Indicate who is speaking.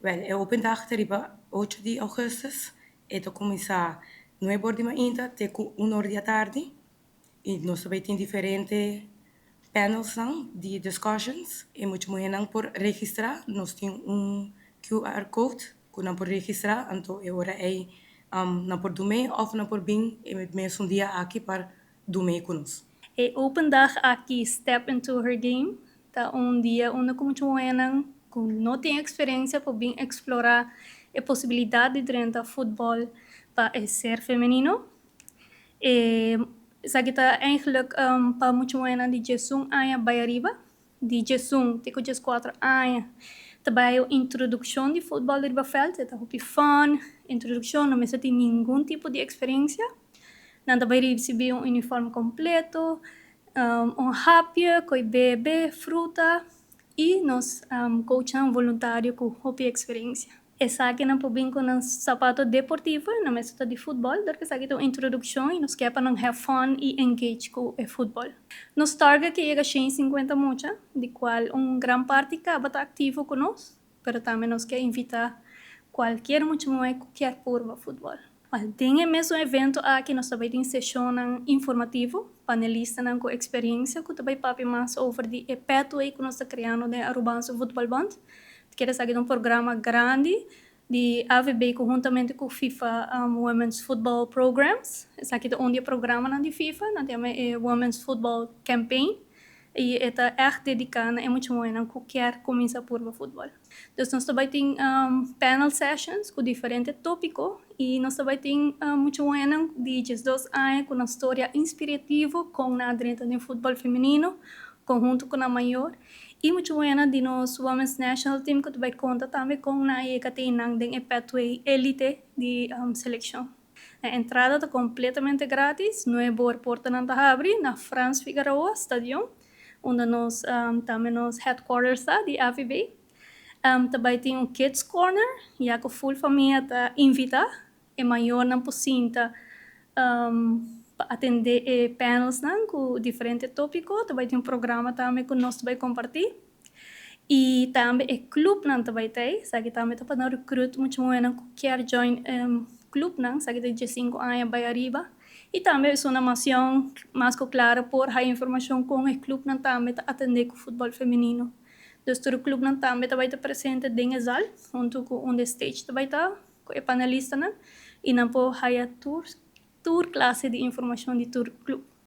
Speaker 1: Well, é open dag de riba 8 de Augustus. E to começa 9 de mainta até 1 de tarde. E nós também tem diferentes panels não, de discussions. E muito muhernan por registrar. Nós temos QR code que não por registrar. Então, é hora é não por dormir ou não por bem. E mesmo um dia aqui para dormir conosco.
Speaker 2: E open dag aqui step into her game. Tá dia onde como muhernan que não tem experiência para bem explorar a possibilidade de Durante futebol para ser feminino. E sa kita eigenlijk para muito muhernan de jesung aya bayariba. De jesung, tico jes 4 aya. Também a introdução de futebol riba veld. Tá hopi fun, introdução, não me tem nenhum tipo de experiência. Não também receber uniforme completo, hapje, coi bebê, fruta e nós coachamos voluntário com hopi experiência. Essa aqui não pode com um sapato deportivo, na mesa de futebol, porque essa aqui é uma introdução e nós queremos não have fun e engage com o futebol. Nos target que chega a 150 mucha, de qual grande parte acaba ativo conosco, mas também nós queremos invitar qualquer mucha que quer por futebol. Tem mesmo evento aqui nós também tem sessão informativo, panelista com experiência, que também papi mais sobre de pathway que nós estamos criando de Arubaanse Voetbal Bond. Quer dizer, programa grande de AVB conjuntamente com FIFA Women's Football Programs. Esse aqui é onde programa de FIFA, nós temos Women's Football Campaign. E é echt dedicada a muito mais que quer começar por o futebol. Então, nós também temos panel sessions com diferentes tópicos e nós também temos muito mais de 2 anos com uma história inspirativa com a Durante do futebol feminino, conjunto com a maior. E muito mais de nosso Women's National Team que também conta também com a EKT de pathway elite de seleção. A entrada está completamente grátis, não é boa porta na abre na Frans Figaroa Stadion, onde nós também nos headquarters de AVB. Também tem Kids Corner, já que a full família está invita, é maior na pocinta para atender panels com diferentes tópicos. Também tem programa também que nós também compartilhar. E também o clube também tem, sabe, também está para recrutar muito mais que quer join clube, sabe, de 5 anos para arriba. E também é uma missão mais clara por a informação com o clube também para atender com o futebol feminino. Então, o clube também vai estar presente em sal, junto com o stage também está, com o panelista, e não pode haver tour classe de informação de tour clube.